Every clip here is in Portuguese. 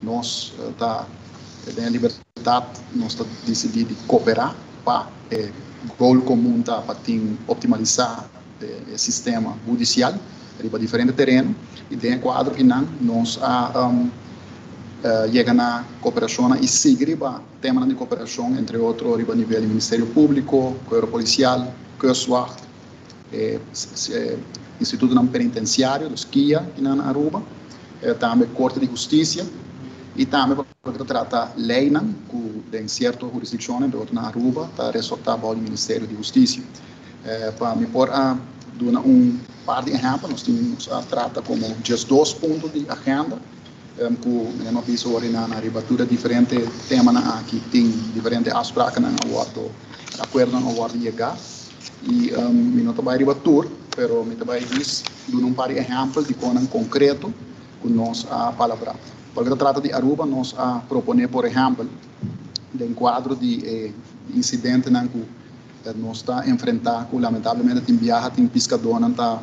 nós tem a liberdade, nós decidimos cooperar para o goal comum para optimizar o sistema judicial para diferentes terrenos e tem quadro que nós chega na cooperação e seguir o tema de cooperação entre outros a nível do Ministério Público, Corpo Policial, Kustwacht, Instituto Penitenciário, dos KIA, na Aruba, também Corte de Justiça e também para tratar lei que em certas jurisdições na Aruba está resultado do Ministério de Justiça. Para me pôr a dar par de exemplos, nós temos a tratar como just 2 pontos de agenda, que nós vimos hoje na ribatura diferentes temas que tem diferentes aspectos na acordo de chegar e não vai ribatur, mas me vai dizer par de exemplos de coisas concreto que nós palavra. Porque se trata de Aruba, nós proponer, por exemplo, de quadro de incidente que nós está enfrentando, que lamentavelmente tem viaja, tem pescador, não está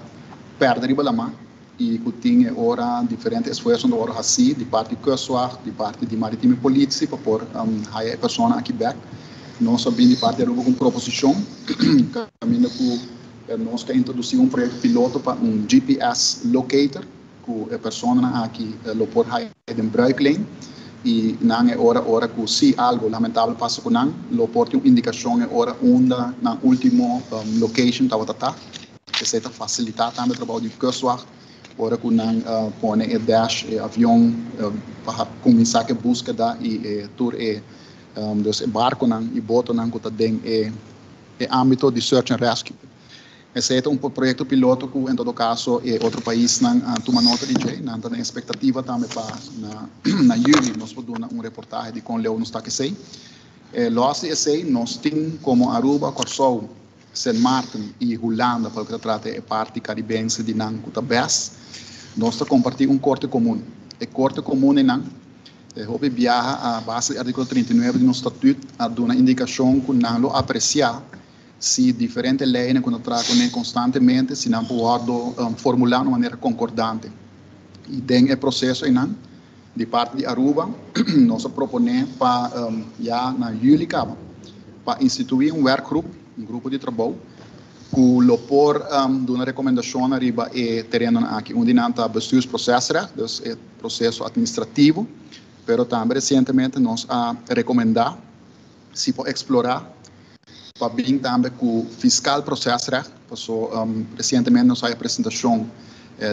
perdendo a mão, e que tem ora diferentes esforços de hora assim, de parte de Kustwacht, de parte de Maritime Polícia, para pôr a pessoa aqui back. Nós sabemos de parte de Aruba com proposição, caminho que nós queremos introduzir projeto piloto para GPS locator, que a pessoa aqui lo pode gebruiken e não é hora que se algo lamentável passa com não lo pode uma indicação é hora onde na último location estava que se facilitar também o trabalho de Kustwacht hora que não põe o dash avião para começar a búsqueda e tour dos barco não e boto não que está dentro âmbito de search and rescue. Esse é projeto piloto que, em todo caso, outro país não toma nota de jeito, não tem expectativa também para na julho nós podemos reportagem de como Leo nos está que sei. Nós temos como Aruba, Corsou, Saint Martin e Holanda, para que trata a parte caribense de Nan Kutabes, nós compartilhamos corte comum. O corte comum é Nan, houve viaja a base do artigo 39 do nosso estatuto, a dar uma indicação que não lo apreciar se diferentes leis que nós tratamos constantemente, se não pode formular de uma maneira concordante. E tem o processo de parte de Aruba, nós proponemos para já na julho para instituir workgroup, grupo de trabalho, que lo por de uma recomendação arriba e terreno aqui, onde não está bestuursprocesso, dus é processo administrativo, pero também recentemente nós recomendar se pode explorar para bem também que o fiscal processo passou recentemente nós a apresentação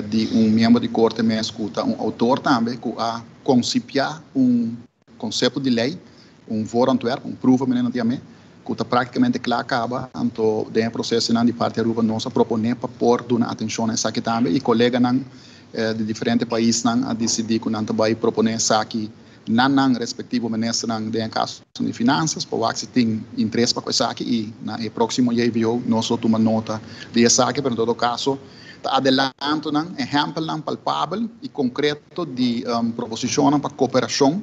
de membro de corte mesmo que autor também que a concipiar conceito de lei for Antwerp prova menino também que está praticamente claro acaba então dentro processo de parte Aruba nós a proponer para pôr uma atenção nessa aqui também e colega de diferentes países a decidir que não vai proponer essa aqui não respectivo ministro de caso de finanças para que tem interesse para isso aqui e na próximo ano nós tomamos nota de essa aqui, mas em todo caso está adelante exemplo palpável e concreto de proposição para cooperação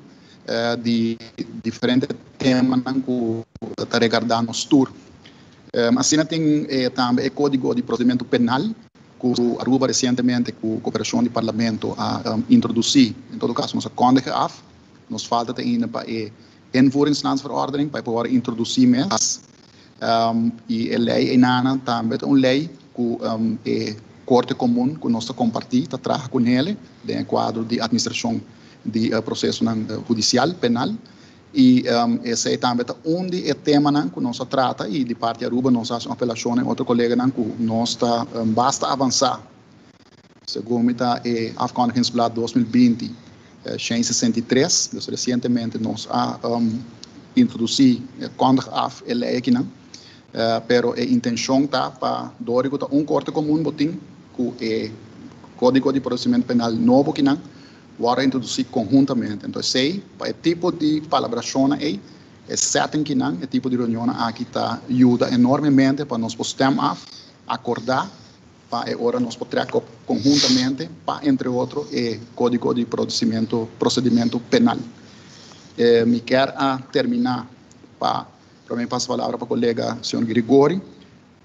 de diferentes temas que está regardando o tour. Assim tem também o Código de Procedimento Penal que Aruba recentemente com a cooperação do Parlamento a introduzir, em todo caso nós kondigen af. Nos falta ainda para a invoeringslandsverordening para poder introduzir mais e a lei enana também uma lei que é corte comum que nós compartilhamos trabalha com ele dentro do quadro de administração de processo judicial penal e esse é também onde é tema que nós trata e de parte de Aruba nós fazemos apelação a outro colega que nós está basta avançar segundo está afkondigingsblad 2020 163, dus recentemente nós introduzi quando a lei aqui pero a intenção está para dar corte comum botim que Código de Procedimento Penal novo que vai introduzir conjuntamente. Então, sei para o tipo de palabração aí, é setting que o tipo de reunião aqui está ajuda enormemente para nós podermos acordar para agora nós podemos conjuntamente para entre outros o Código de Procedimento Penal. Me quero terminar para mim passo a palavra para o colega senhor Grigori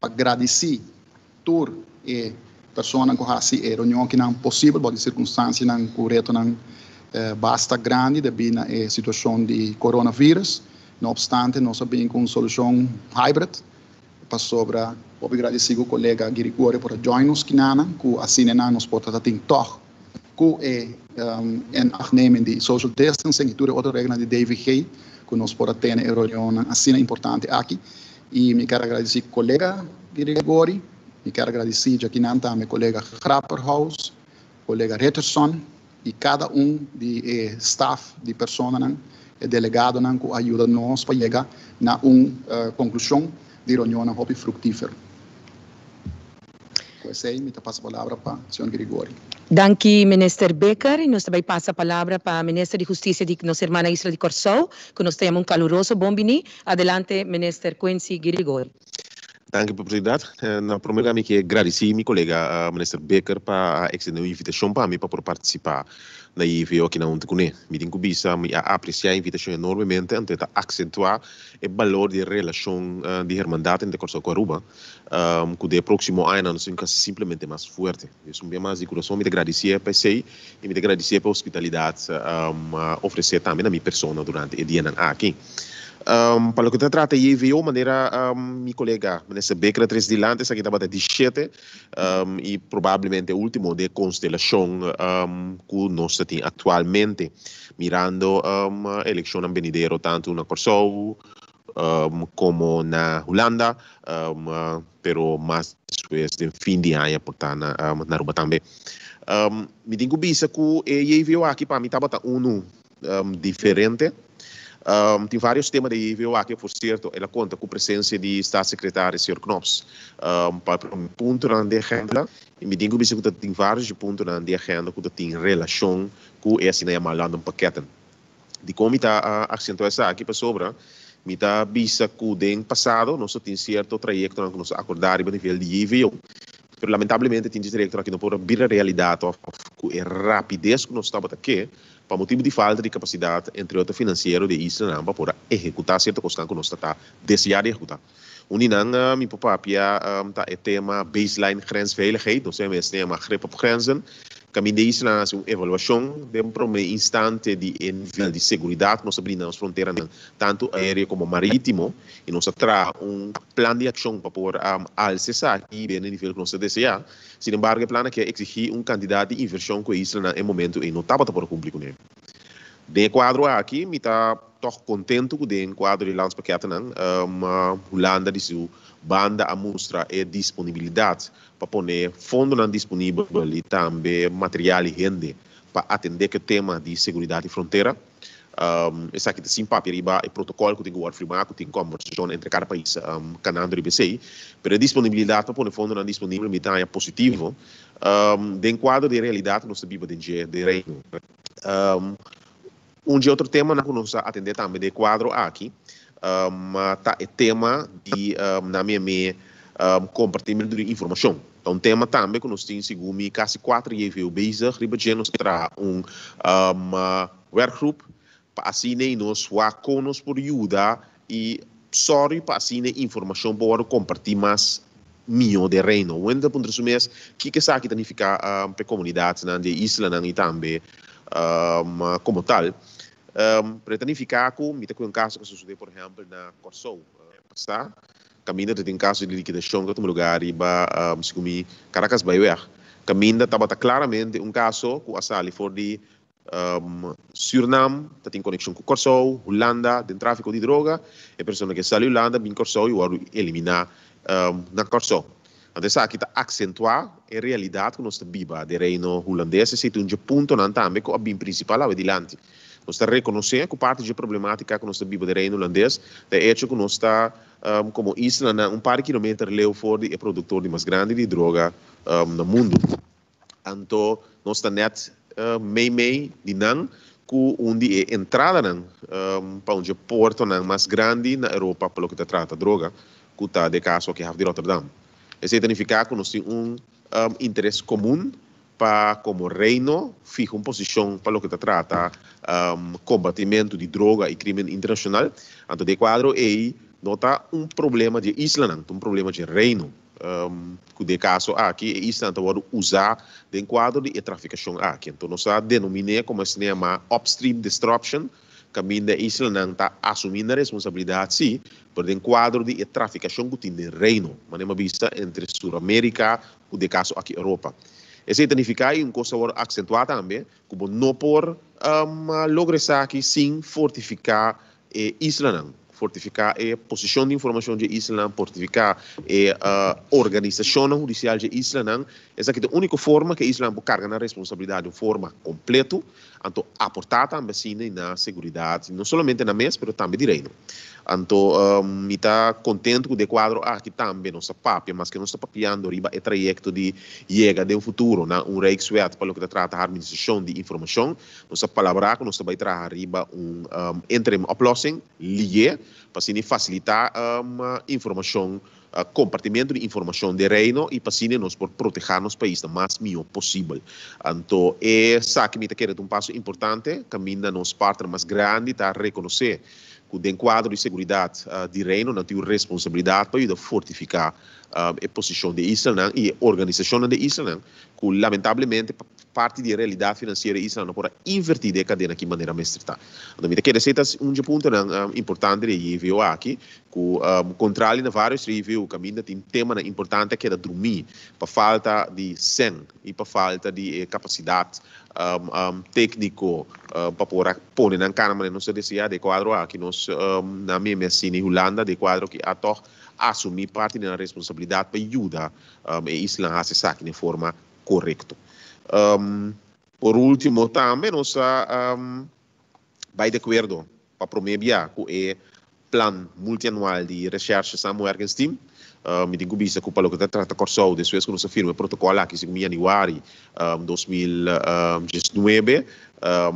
para agradecer por pessoas que fazem a reunião que não é possível por circunstâncias não correto não basta grande devido à situação de coronavírus. Não obstante, nós sabemos uma solução híbrida para sobre agradecer ao colega Grigori por join-nos que assim nós podemos ter toch que en afnemen de social distancing e toda outra regra de DVG que nós podemos ter em reunião assim importante aqui. E me quero agradecer ao colega Grigori, me quero agradecer aqui a meu colega Grapperhaus, colega Retterson e cada de staff de pessoas e delegado que ajuda nós para chegar a uma conclusão de reunião muito fructífera. Pois aí, me passo a palavra para o senhor Grigori. Danke, Minister Becker. E nós também passa a palavra para o Ministro de Justiça de nossa irmã Isla de Corsou, que nós temos caloroso bom-vindo. Adelante, Minister Quincy Grigori. Dank u, president. Na primeira vez que agradecer meu colega, Minister Becker, para extender a invitação para mim para participar na IVO aqui na Ontecune. Me tenho que apreciar a invitação enormemente, antes de acentuar o valor de relação de irmandade entre Corsou e Aruba, que o próximo ano nós temos simplesmente mais forte. Eu sou bem mais de coração, me agradecer para você e me agradecer pela hospitalidade oferecer também a minha pessoa durante o dia aqui. Para o que trata de IVO, maneira meu colega, Minister Becker, 3 dias antes, aqui estava de 17, e provavelmente o último de constelação que nós temos atualmente, mirando a eleição em Benidero, tanto na Corsou como na Holanda, pero mais después de fim de ano, portanto, na Aruba também. Me digo que o IVO aqui para mim estava diferente. Tem vários temas de IVO aqui, por certo, ela conta com a presença de Estado-Secretário, Sr. Knops, para um ponto de agenda, e me digo que tem vários pontos de agenda que tem relação com esse chamado paquete. De como está acentuar essa aqui para sobre, me está vista que o ano passado, nós temos certo trajeto que nós acordamos a nível de IVO, mas lamentavelmente tem direito que não pode vir a realidade, com a rapidez que nós estamos aqui, para motivo de falta de capacidade, entre outros financeiros de Israel, para poder executar certa questão que nós está desejando executar. Uninang, mi papapia, é tema baseline grensveiligheid, nós temos esse tema grip op grenzen. Caminho de Israel é uma avaliação de um primeiro instante de nível de segurança que nós abrimos nas fronteiras, tanto aéreo como marítimo, e nós traz plano de ação para poder alcançar aqui bem no nível que nós desejamos. Sin embargo, o plano é que exigir candidato de inversão com Israel no momento e não estava para cumprir com ele. De quadro aqui, me está contente com o quadro de landspaquete, Holanda de sua banda a mostrar a disponibilidade para pôr fundo disponível e também material e rende para atender o tema de segurança de fronteira. Essa aqui tem papel e protocolo que tem que firmar, que tem conversação entre cada país, Canadá e BC, mas a disponibilidade para pôr fundo disponível é positivo. De quadro de realidade, nós sabemos de reino. De outro tema que nós atender também de quadro aqui, tá o tema de na minha compartilhamento de informação. Então, tema também que nós temos segundo quase 4 anos bezig, riba nós traz workgroup para assim nós conosco por ajuda e sorry para assim informação para compartilhar mais minho de reino. Onde por resumir, que está aqui significa para comunidades na de Isla e também como tal. Para significar que me tem um caso que sucedeu, por exemplo, na Corsou, está caminho de caso de liquidação que tem lugar e segundo Caracas Bayer. Caminho estava claramente um caso que a sali for de Suriname, tem conexão com Corsou, Holanda, tem tráfico de droga, e a pessoa que sai de Holanda vem Corsou e vai eliminar na Corsou. Então, essa aqui está acentuar a realidade que nós vivemos de reino holandês, e um ponto também que é bem principal adiante. Nós estamos reconhecendo que parte da problemática que nós vivemos de reino holandês é hecho que nós está como isla par de quilômetros leu fora de produtor de mais grande de droga no mundo. Então, nós estamos net meio de não que onde é entrada para um porto mais grande na Europa pelo que trata droga, que está de caso que é de Rotterdam. Isso significa que nós temos interesse comum para, como reino, fica uma posição para o que trata combatimento de droga e crime internacional. Então, de quadro, aí, nota problema de Isla, um problema de reino. que de caso aqui Island pode usar de quadro de traficação aqui. Então nós denominamos como se chama upstream disruption, caminho de Island não está assumindo a responsabilidade sim, por de quadro de traficação que tem no reino, mas é vista entre Sul-América e de caso aqui Europa. Isso significa uma coisa acentuada também, como não por lograr aqui sim fortificar Island, fortificar a posição de informação de Island, fortificar a organização judicial de Island. Essa é a única forma que Island pode carregar a responsabilidade de forma completa, então aportar também na segurança, não somente na mesa, mas também de reino. Então, me está contente com o quadro aqui também, nossa papia, mas que nós estamos papiando riba o trajeto de chega de um futuro, na Rijkswet, para o que trata a administração de informação, nossa palavra que nós estamos trazer riba interim oplossing, ligue, para facilitar informação, compartimento de informação de reino e para nós por proteger nos países o mais melhor possível. Então, essa que me está querendo um passo importante, caminha nos partners mais grandes, para reconhecer que o quadro de segurança de reino não tem responsabilidade para fortificar a posição de Island e a organização de Island, que lamentavelmente parte da realidade financeira de Island não pode invertir a cadena de maneira mais estrita. Então, me quero dizer que ponto importante de review aqui, que contrário a vários reviews, que tem tema importante que é dormir, para falta de sangue e para falta de capacidade técnico para pôr na cama, não sei se é de quadro aqui, nós na minha medicina em Holanda, de quadro que a assumir parte da responsabilidade para ajudar a Island a se de forma correta. Por último, também nós vai de acordo para promover o plano multianual de recherche Samuel Ergenstein. Me digo bisa que pelo que trata Corsou, depois que nós firma o protocolo aqui em janeiro 2019,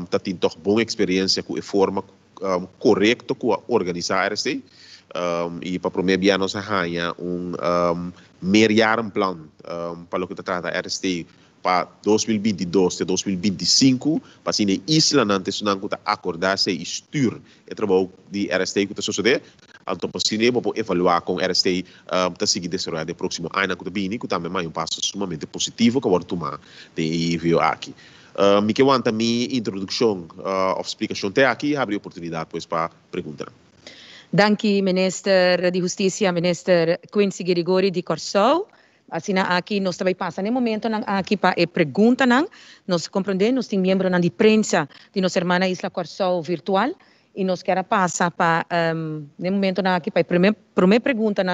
está tendo boa experiência com a forma correta com organizar RST. E para promover nós arranha meia plano para o que trata RST para 2022 e 2025, para assim a Isla não tem que acordar se estuur o trabalho de RST que está sucedendo, então para assim vamos evaluar com RST para seguir desenvolvendo no próximo ano que também é um passo sumamente positivo que vamos tomar de ver aqui. Me quero também introdução ou explicação até aqui, abre oportunidade depois para perguntar. Danke, Minister de Justiça, Minister Quincy Grigori de Corsou. Assim, aqui nós também passamos no momento aqui para pergunta, nós compreendemos, nós temos membros de prensa de nossa irmã Isla Corsou virtual e nós queremos passar para no momento aqui para a primeira pergunta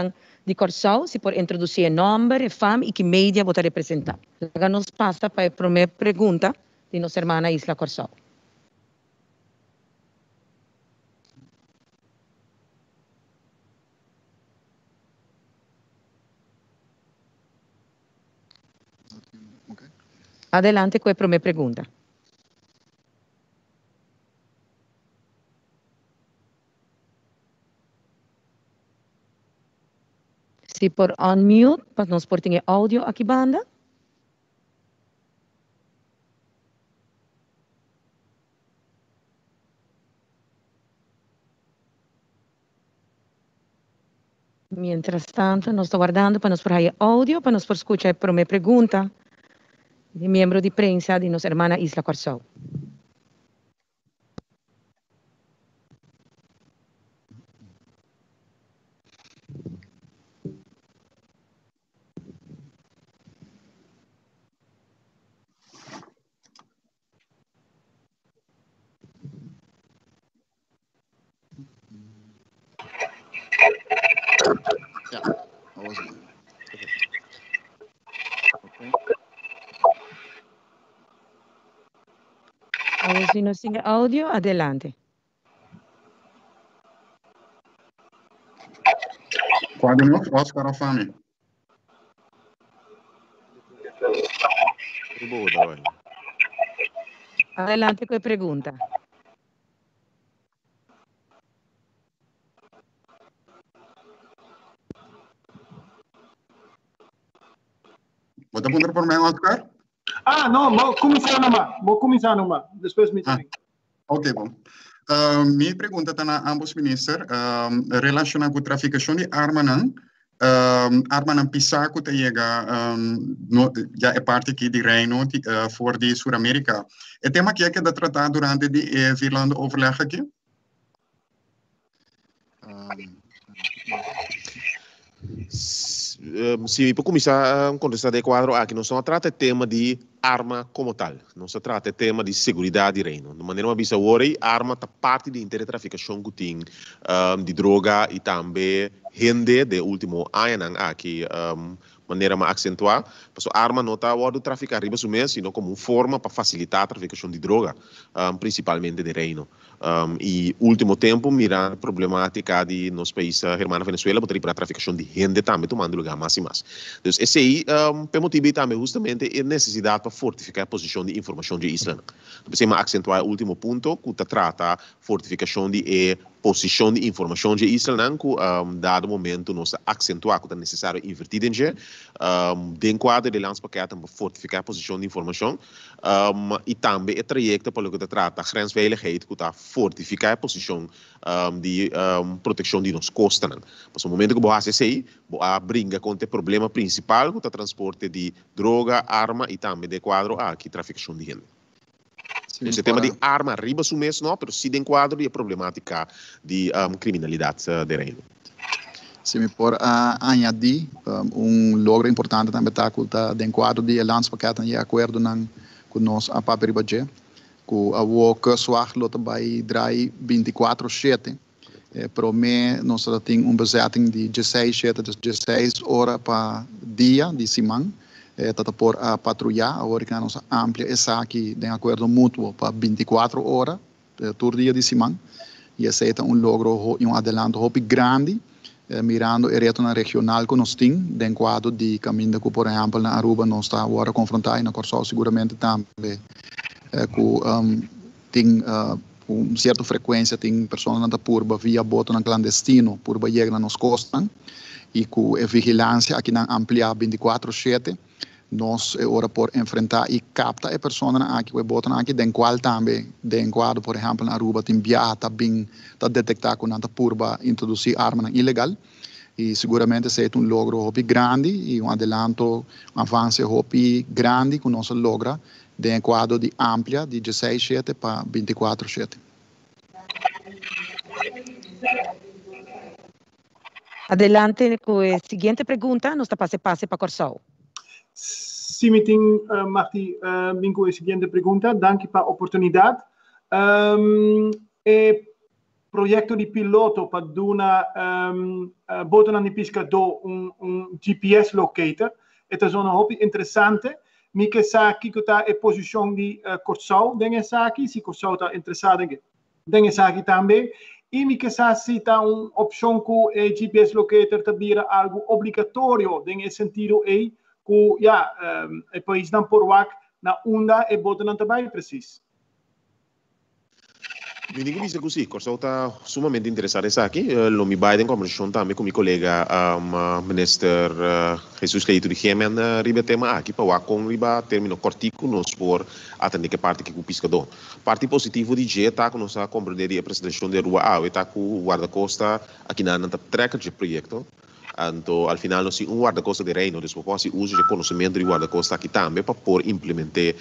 de Corsou, se por introduzir o nome, a fama e que mídia você representar. Agora nós passa para a primeira pergunta de nossa irmã Isla Corsou. Adelante com a primeira pergunta. Se por unmute, para nós por ter áudio aqui banda. Mientras tanto, nós estamos aguardando para nós por aí áudio, para nós por escutar a primeira pergunta de membro de prensa de nossa irmã Isla Corsou. Yeah, I was on. Se nós temos áudio, adelante. Quando não, Oscar Afami. Adelante com a pergunta. Pode apontar por mim, Oscar? Não, vou começar numa. Depois me diga. Ok, bom. Minha pergunta está na ambos ministros relacionada com a traficação de armas arma ng pisaco te llega já é parte aqui de Reino voor de Sul-Amerika. É tema que é que da tratar durante de Virlande overleg aqui? Se para começar a contestar de quadro aqui, não se trata tema de arma como tal, não se trata tema de segurança de reino. De maneira mais hoje, arma está parte de intertraficação que tem de droga e também rende de último ano aqui maneira mais acentuar, porque a arma não está a traficar riba mês, sino como uma forma para facilitar a traficação de droga, principalmente de reino. E último tempo, mirando a problemática de nos países hermana Venezuela, para a traficação de rende também tomando lugar mais e mais. Então, esse aí, por motivo também justamente a necessidade para fortificar a posição de informação de Islândia. Então, acentuar o último ponto, que trata a fortificação de posição de informação de Islândia, que dado momento nós acentuar que é necessário invertir em dentro quadro de landspaquete para fortificar a posição de informação e também o trajecto para o que trata a grensveiligheid que está fortificar a posição de proteção de nos costas. Mas no momento que você sei, você brinca com o problema principal que é o transporte de droga, arma e também de quadro aqui traficação de gente. Esse tema de arma arriba su mês não, mas sim dentro quadro de problemática de criminalidade de reino. Se me por añadir logro importante também está dentro quadro de landspaquete e acordo com nós a papel que o cursoar lota vai drai 24/7. Para mim nós temos bezetting de 16 horas para dia de semana. Tata por a patrulhar, agora que nós amplia essa aqui de acordo mútuo para 24 horas, todo dia de semana. E esse é logro e adelanto grande, mirando o retorno regional que nós temos, dentro do quadro de caminho que, por exemplo, na Aruba nós está agora confrontado, e na Corsol seguramente também, que tem certa frequência, tem pessoas na purba via boto na clandestino, purba chega nas costas, e com a vigilância aqui na ampliar 24/7, nós agora por enfrentar e captar a pessoa aqui que botam aqui den qual também den quadro por exemplo na Aruba tem biata bem tá detectar com nada purba introduzir arma ilegal e seguramente é logro hopi grande e adelanto avanço hopi grande que nós logra den quadro de amplia de 16/7 para 24/7. Adelante com a seguinte pergunta, nós passe para Corsol. Sim, Marti, com a seguinte pergunta, danke para a oportunidade. Projeto de piloto para dar botar na pescador GPS locator. É zona hobby interessante. Me que aqui que está a posição de Corsol, dengue aqui, se Corsol está interessado dengue aqui também. E me que se está uma opção que o GPS locator também é algo obrigatório, nesse sentido aí que o país não por na onda e botar não também preciso. Eu digo isso que sim, Corsol está sumamente interessado nessa aqui. Eu me baio em conversação também com meu colega, ministro Jesus Leito de Yemen, riba tema aqui para o com riba termino cortico nos por atender que parte que o pescador. Parte positivo de G está com nossa compreender a apresentação de rua A, está com o guarda-costa aqui na treca de projeto. Então, al final, nós temos guarda-costa de reino, depois se usa o conhecimento de guarda-costa aqui também para poder implementar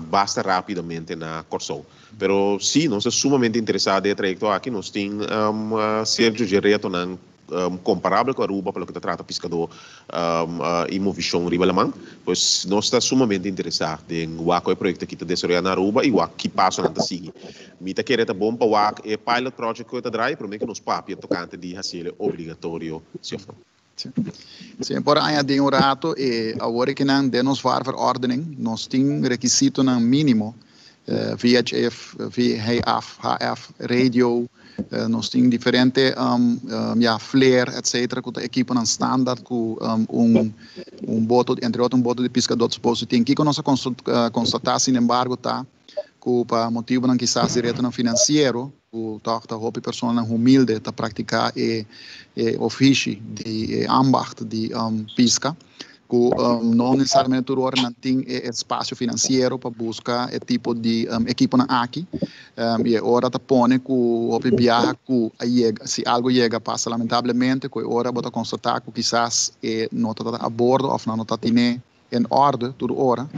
basta rapidamente na Corsol. Pero sim, nós somos sumamente interessados em trajecto aqui, nós temos certo de retorno comparável com a Aruba, pelo que trata pescador e movição riba alemã, pois nós estamos sumamente interessados em o projeto que está desenvolvendo na Aruba e o que passa na seguir. Mita querer bom para o pilot project que está drive, para mim que nos papi tocante de fazer obrigatório. Sim, por aí tem rato e agora que não temos verordening, nós temos requisito mínimo VHF, VHF, HF, radio. Nós temos diferentes flare, etc., com equipo standard, com boto, entre outros, boto de pescador disposto. Tem que nossa constatar, sin embargo, tá, que para motivo não quizás direto no financeiro, o toque da pessoa humilde para praticar o ofício de ambacht de pesca, não necessariamente todo não tem espaço financeiro para buscar esse tipo de equipo aqui. E agora está pondo que o viaja se algo chega passa lamentavelmente, que agora bota constatar que quizás não está a bordo ou não está em ordem toda hora.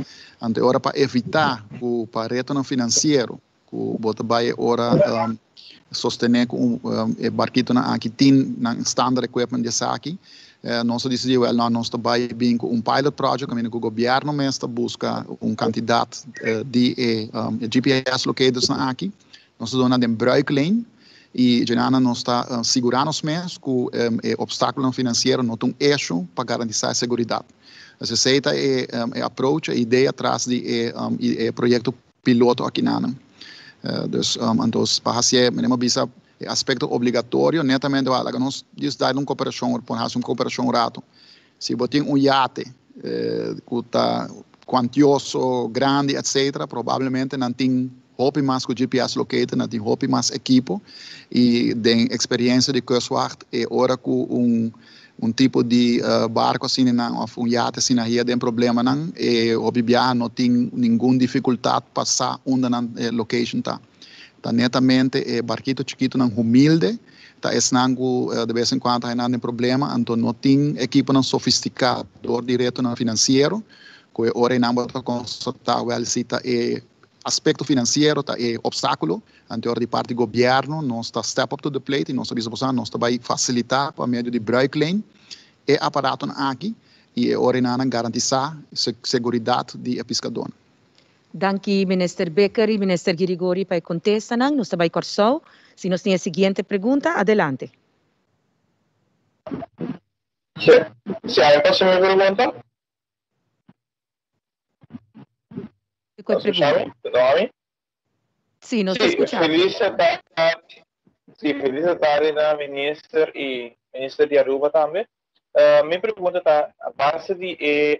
Então agora para evitar que para retorno financeiro que bota vai agora sostener que barquito aqui tem standard equipment de aqui. Nós decidimos, nós trabalhamos bem com pilot project, que o governo mesmo busca candidato de GPS locators aqui. Nós estamos dando bruiklijn e nós está segurando mesmo que obstáculo financeiro não tem eixo para garantir a segurança. Essa seita é approach, a ideia atrás de projeto piloto aqui na então, para ser, aspecto obrigatório, netamente, nós damos uma cooperação, por uma cooperação rato. Se você tem iate que está quantioso, grande, etc., provavelmente não tem roupa mais que o GPS locator, não tem roupa mais equipo, e tem experiência de Kustwacht, e ora com tipo de barco assim, ou iate assim, aí tem problema, não, e o viagem não tem nenhuma dificuldade para passar onde a location está. Tá netamente barquito chiquito não humilde, tá esnango de vez em quando não tem problema, então não tem equipo não sofisticado direto não financeiro, que ora não pode constatar se tá aspecto financeiro tá obstáculo, então de parte do governo nós está step up to the plate e nós nós vai facilitar por meio de bruiklijn e aparato aqui e ora não garantizar segurança de pescador. Danke, Minister Becker e Minister Girigori, para contestar. Nós também corso. Se nós temos a seguinte pergunta, adelante. Se há próxima pergunta? Sim, nós escutamos. Feliz tarde na minister e minister de Aruba também. Minha pergunta está, a base de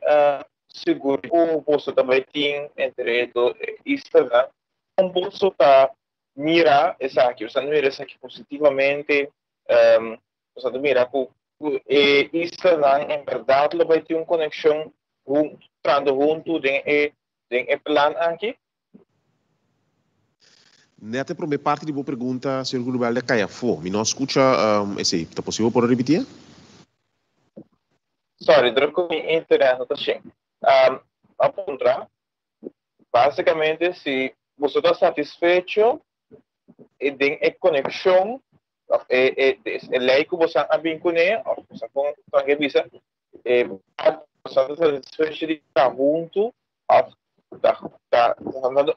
seguro o bolso também tem entre Instagram o bolso está mira essa aqui usando mira essa aqui positivamente usando mira com Instagram em verdade ela vai ter uma conexão trando junto tem plan aqui. Nessa primeira parte de boa pergunta, Sr. Gullibaldi Caiafó, me não escuta, é possível por repetir? Sorry, drogo mi internet está cheio. Apontar, basicamente, se você está satisfeito e tem a conexão, lei que você está bem com ele, você está revisa, você está satisfeito de estar junto, está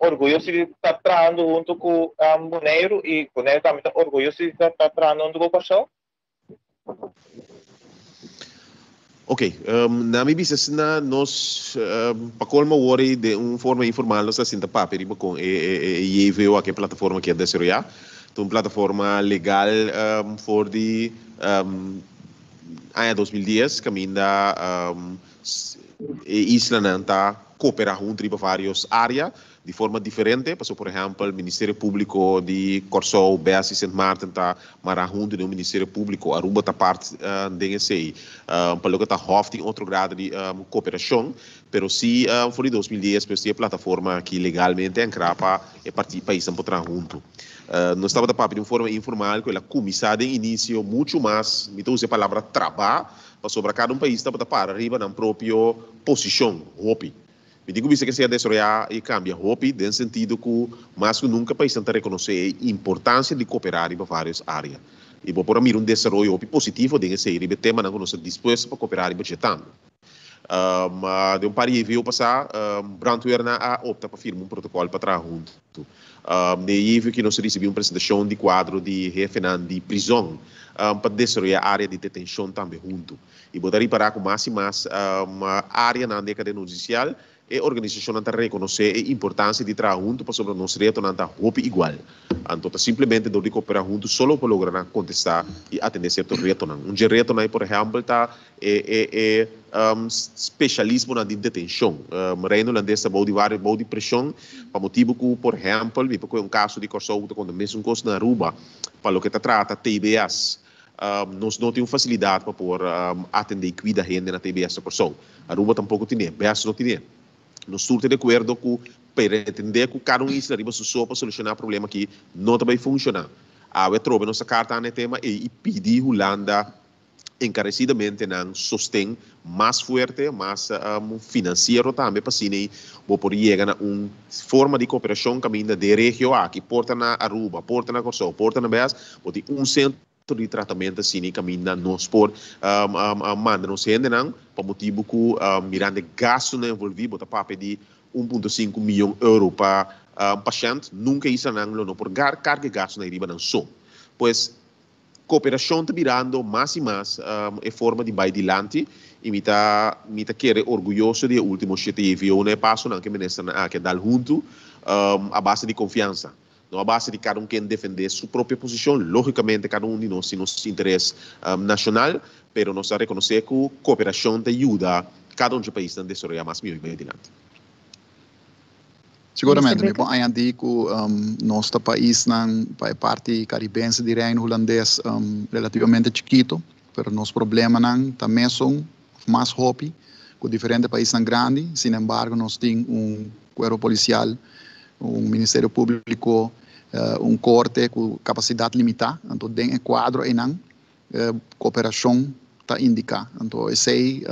orgulhoso de estar trabalhando junto com o Boneiro e o Boneiro também está orgulhoso de estar trabalhando junto com o Corsol? Ok, na minha visão, nós, para colmo worry de uma forma informal, nós estamos papel com e veio aqui a plataforma que é desarrollada, uma plataforma legal for de ano 2010, que ainda isla está cooperar junto para várias áreas de forma diferente, por exemplo, o Ministério Público de Corsol, Beas e Sint Maarten está marcar junto do Ministério Público, Aruba está parte de ECI, para que está hoofd em outro grado de cooperação, mas se for 2010, pues a plataforma que legalmente encrapa e país para entrar junto. Nós estamos da parte de uma forma informal, que ela começou de início muito mais, me usa a palavra trabalho, para sobre cada país está para arriba na própria posição, hopi. Me digo que se desarrollar e cambia hopi, no sentido que mais que nunca o país está reconhecer a importância de cooperar em várias áreas. E por mim um desenvolvimento positivo de ser e tema não nós disposto para cooperar em budgetando. De um par de anos passar, Brandweer na opta para firmar um protocolo para trabalhar junto. De ano que nós recebemos uma apresentação de quadro de refinante de prisão para desenvolver a área de detenção também junto. E botar reparar com mais e mais uma área na década judicial e a organização não reconhecer a importância de trabalhar junto para sobre nosso reto não estar igual. Então, simplesmente de cooperar junto só para lograr contestar e atender certo reto. Um reto, por exemplo, está especialismo na detenção. Reino holandês está de pressão, para motivo que, por exemplo, um caso de Corsol, quando mesmo coisa na Aruba, para o que trata TBS, nós não temos facilidade para poder atender e cuidar gente na TBS Corsou. Aruba tampouco tem, BS não tem. Nós estamos de acordo com para entender que cada isso arriba só para solucionar o problema que não vai funcionar. Eu trouxe nossa carta no tema e pedi a Holanda encarecidamente não sostém mais forte, mais financeiro também para assim vou poder chegar a uma forma de cooperação caminho de região aqui porta na Aruba, porta na Corsou, porta na BS, vou ter um centro de tratamento assim caminho na nós por manda nos gente não para motivo que mirando gasto não envolvido botar para pedir 1,5 milhão de euros para paciente nunca isso não por carga gasto na riba não só pois cooperação está virando mais e mais em forma de vai adiante e me tá querer orgulhoso de último CTV né passo não que ministra que dá junto a base de confiança não a base de cada um quem defender sua própria posição logicamente cada um de nós tem nosso interesse nacional pero nós reconhecer que a cooperação te ajuda cada um dos países a desarrollar mais melhor e adiante. Seguramente, me põe a dizer que nosso país é parte caribense de reino holandês relativamente chiquito, mas nosso problema também são mais hobby, com diferentes países grandes, sin embargo, nós temos cuerpo policial, ministério público, corte com capacidade limitada, então tem quadro e cooperação está indica. Então, esse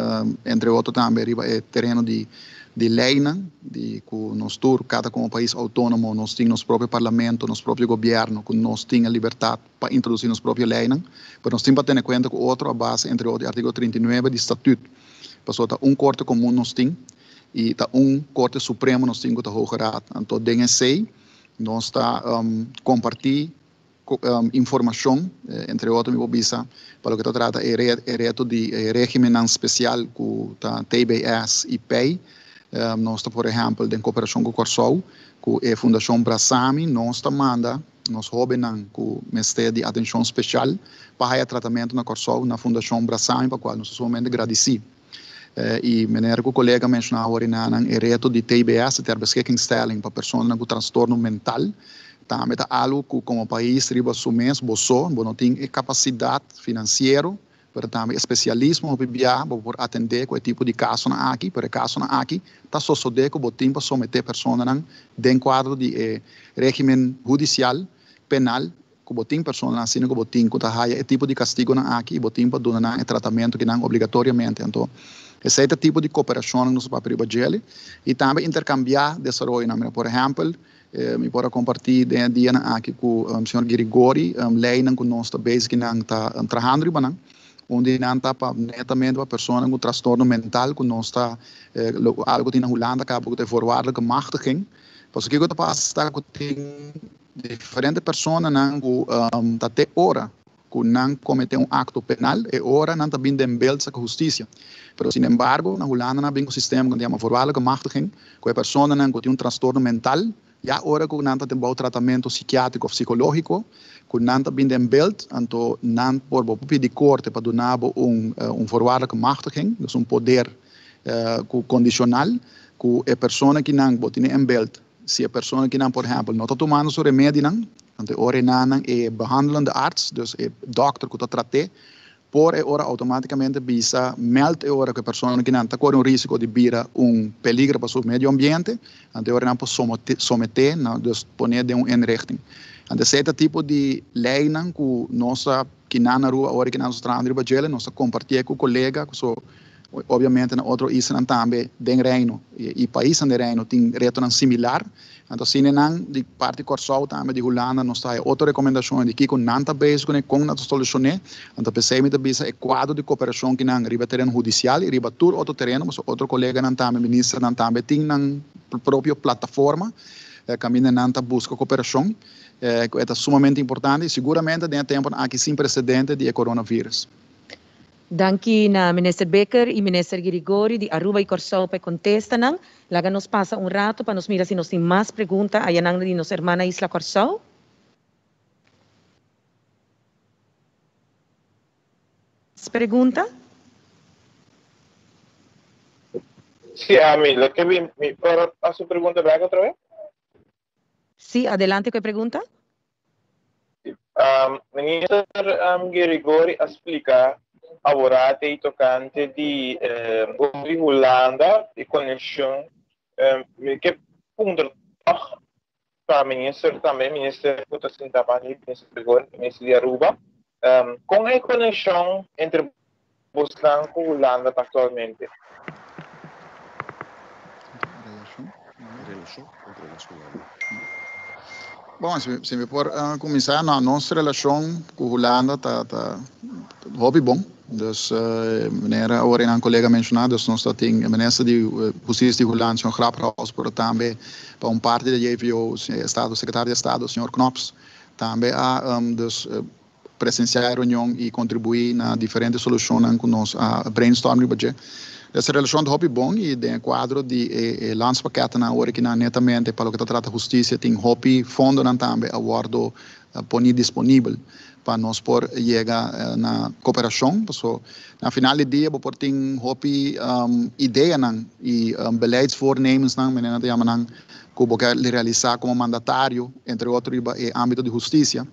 entre outros também é terreno de lei, de que nós cada como país autônomo, nós temos nosso próprio parlamento, nosso próprio governo, que nós temos a liberdade para introduzir nossa própria lei, mas nós temos que ter em conta que outro a base entre o artigo 39 do Estatuto, passou a corte comum nós temos e corte supremo nós temos que a Hoogeraad. Então, DNC nós está compartilhando informação, entre outros, para o que trata é reto de regime especial com a TBS e PEI. Nós, por exemplo, em cooperação com o Corsou, com a Fundação Brasami, nós manda, nós roubamos com o Ministério de Atenção Especial para o tratamento na Corsou, na Fundação Brasami, para a qual nós somos somente agradecidos. E maneira que o colega mencionou agora, é reto de TBS, ter beschikkingsstelling para pessoas com transtorno mental. Também é algo que, como país, riba sumens, não tem capacidade financeira, para também especialismo para atender com tipo de caso aqui, para caso aqui, está só que o tempo para someter pessoas dentro quadro de regime judicial, penal, que o tempo pessoas assim que o tempo que tipo de castigo aqui, o tempo para tratamento que não obrigatoriamente. Então, esse é o tipo de cooperação no nosso papel e também intercambiar desenvolvimento, por exemplo. Me pode compartilhar dia aqui com o senhor Girigori, lei que nós está basic está trabalhando, onde não está netamente para pessoas com transtorno mental, que nós está algo que na Holanda acaba de voorwaardelijke machtiging. Porque o que está passando tem diferentes pessoas que até hora que não cometem acto penal e hora não está bem em beeld com justiça. Mas, sin embargo, na Holanda não tem um sistema que chama voorwaardelijke machtiging, que a pessoa que tem transtorno mental já agora que não tem bom tratamento psiquiátrico ou psicológico, que não tem bem em beeld, então não pode pedir corte para dar voorwaardelijke machtiging, dus poder condicional, que a pessoa que não tem em beeld, se a pessoa que não, por exemplo, não está tomando seu remédio, então ora não é behandelende arts, dus é doctor que está tratando, por ora automaticamente bisa meldt ora que a pessoa que não está com risco de vir peligro para o meio ambiente, então ora não pode someter, dus poner de inrichting. Então esse tipo de lei que nós que na rua ora que nós trabalhamos nós compartilhamos com o colega, obviamente na outro isso também den reino e país de reino tem retorno similar. Então, se não, de parte Corsou também de Holanda, nós temos outra recomendação de que com nanta base com a solução, então pensei que é quadro de cooperação que não riba terreno judicial e riba tur outro terreno, mas outro colega não também ministro não também tem na própria plataforma, caminha não busca cooperação, é sumamente importante e seguramente tem tempo aqui sem precedente de coronavírus. Danke na Minister Becker e Minister Girigori de Aruba e Corsou para contestar. Laga nos passa rato para nos mirar se nos tem mais perguntas aí na de nossa irmã Isla Corsou. Pergunta? Sí, Amila, que me para a su pregunta back otra vez? Sí, adelante, ¿qué pregunta? Minister Grigori explica agora tem tocante de Holanda e conexão que ponto para minister também minister puta Sintapani minister Grigori minister de Aruba com a conexão entre Boston e Holanda atualmente. Bom, se me for começar na nossa relação com a Holanda, tá hobby bom. Dus meneer hoor een collega mencionado, dus nós temos a ministra de Justiça de Holanda, senhor Grapperhaus, por também para parte da JVO, Estado, secretário de Estado, senhor Knops, também a dus presenciar reunião e contribuir na diferentes soluções com nós a brainstorming budget. Essa relação é bom e dentro do quadro de landspaquete na hora que netamente para o que trata justiça tem hobby fundo também a guardo poni disponível para nós por chegar na cooperação, porque na final do dia por tem hobby ideia e beleidsvoornemens menina de amanan que boca realizar como mandatário entre outros em âmbito de justiça,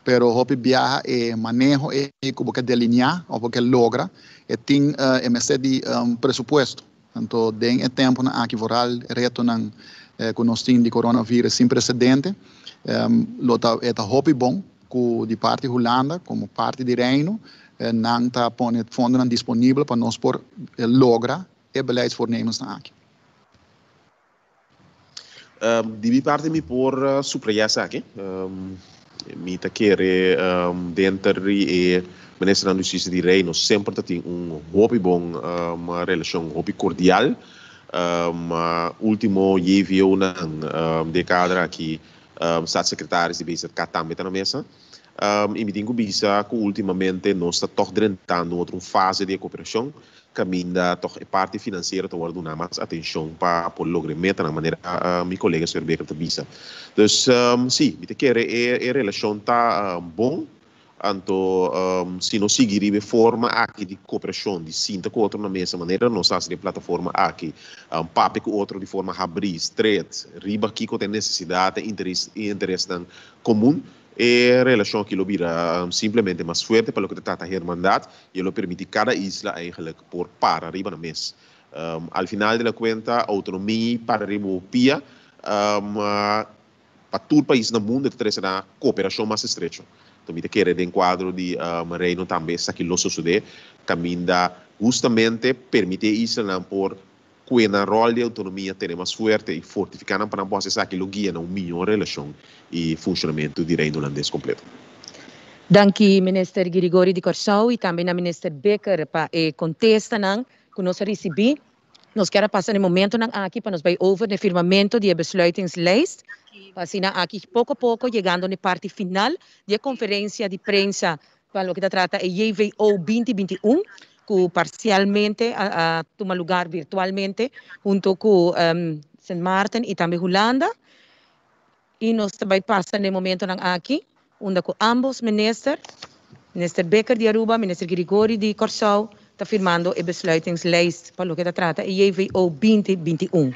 pero hobby viaja e manejo e que boca delinear ou boca logra e tem MSC de presupuesto. Então, tem tempo na aqui voral reto nan com nós tem de coronavírus sem precedente. É hobby bom que de parte de Holanda como parte de Reino não está pondo fundo disponível para nós por logra e beleidsvoornemens na aqui. De minha parte me por supraiar aqui. Me tá querer dentro e ministro da Justiça de Reino sempre tem hobby bom, uma relação hobby cordial. Último JVO na decada aqui staatssecretaris de bezig também na mesa. E me digo bisa que ultimamente nós está toch tentando outra fase de cooperação, caminha toch parte financeira toward dar mais atenção para por lograr meta na maneira meu colega Sr. Becker te bisa. Dus sim, me te quer relação tá bom. Anto, se nós seguirmos a forma aqui de cooperação, de sinta com outro na mesma maneira, nós estamos na plataforma aqui, papo com outro de forma abrir, estreita, riba aqui com a necessidade e interesse comum, e a relação que vira simplesmente mais forte para o que trata a hermandade e ele permite cada isla eigenlijk por para riba na mesa. Al final da conta, autonomia para riba pia, para todo país no mundo, interessa na cooperação mais estreita. Também quer de enquadro de Reino também está aqui los sucede caminha justamente permite isso não por que na rol de autonomia ter mais forte e fortificar para não poder ser aquilo guia na melhor relação e funcionamento de Reino holandês completo. Danke minister Grigori de Corsau e também a minister Becker para contesta não que nós recebi. Nós queremos passar no momento aqui para nós vai over no firmamento de besluitingslijst. Assim, aqui pouco a pouco chegando na parte final da conferência de prensa para o que trata a JVO 2021, que parcialmente toma lugar virtualmente junto com St. Maarten e também Holanda. E nós também passamos no momento aqui, onde com ambos minister Becker de Aruba, minister Grigori de Corsau, está firmando a besluitingslijst para o que trata a JVO 2021.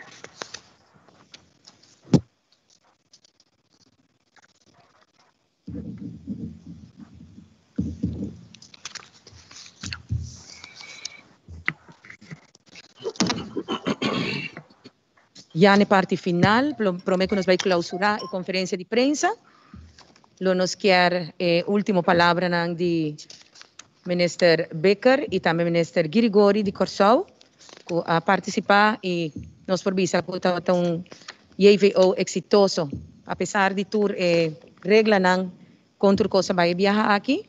Já na parte final, prometo que nós vamos clausurar a conferência de prensa. Nós queremos a última palavra de minister Becker e também minister Grigori de Corsau a participar e nós forbisa que está JVO exitoso, apesar de tudo regla não contra coisa vai viajar aqui,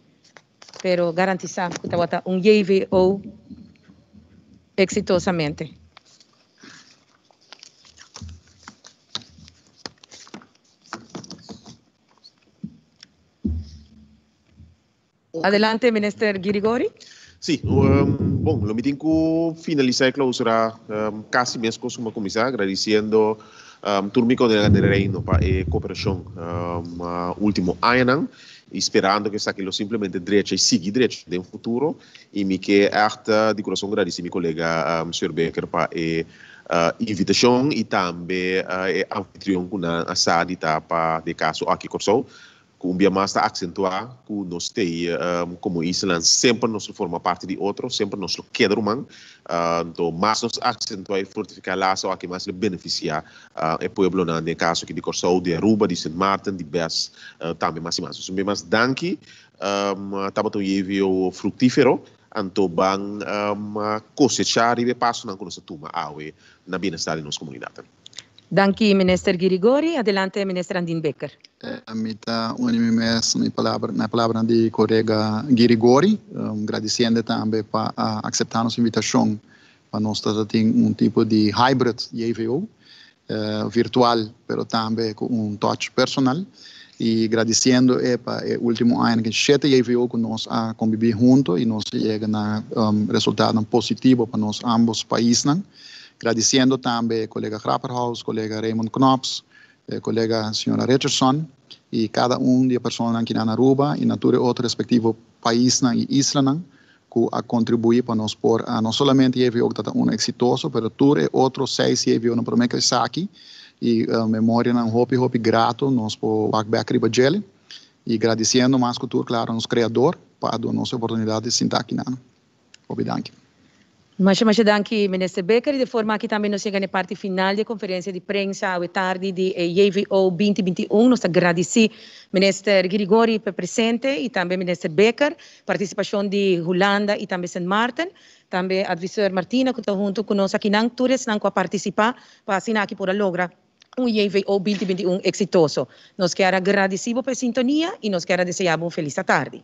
pero garantizar que está JVO exitosamente. Adelante, minister Grigori. Sim, bom, eu me tenho que finalizar a clausura quase mesmo como começar, agradecendo turmi com o Reino para a cooperação último ano, esperando que aquilo simplesmente direito e seguir direito no futuro, e me que de coração agradecer meu colega Sr. Becker para a invitação e também a anfitrião com a SAD para de caso aqui Corsau. Cumbia mais está acentuar que nós tem como Island sempre nós forma parte de outro, sempre nós queda humano, então mais nós acentuar e fortificar lá só que mais beneficiar o povo no caso que de Corsou, de Aruba, de Saint Martin, de Bess, também mais e mais. Então mais danke, estava to o frutífero, então bang cosechar e passo na nossa turma awe na bem-estar de nossa comunidade. Danke, Minister Girigori. Adelante, Minister Andin Becker. Mita unanimidade na palavra de colega Girigori, agradecendo também para aceitar nossa invitação para nós ter tipo de hybrid EVO, virtual, pero também com touch personal. E agradecendo para o último ano que 7 EVO que nós conviver juntos e nós chega na resultado positivo para nós ambos países. Agradecendo também colega Grapperhaus, colega Raymond Knops, colega senhora Richardson e cada de pessoas aqui na Aruba e na outro respectivo país e isla que a contribuir para nós por não somente EVO que está exitoso, mas todos outros 6 EVO no primeiro que está aqui e memória não hopi grato nós por back ribagele e agradecendo mais que tudo claro nos criador para a nossa oportunidade de sentar aqui na obrigado. Mas danke, Minister Becker. De forma que também nós chegamos na parte final da conferência de prensa à tarde de EVO 2021. Nós agradecemos Minister Girigori por presente e também Minister Becker, participação de Holanda e também Saint Martin. Também advisor Martina, que está junto conosco aqui na Tours, não participar para assinar aqui por logra EVO 2021 exitoso. Nós queremos agradecer pela sintonia e nós queremos desejar uma feliz tarde.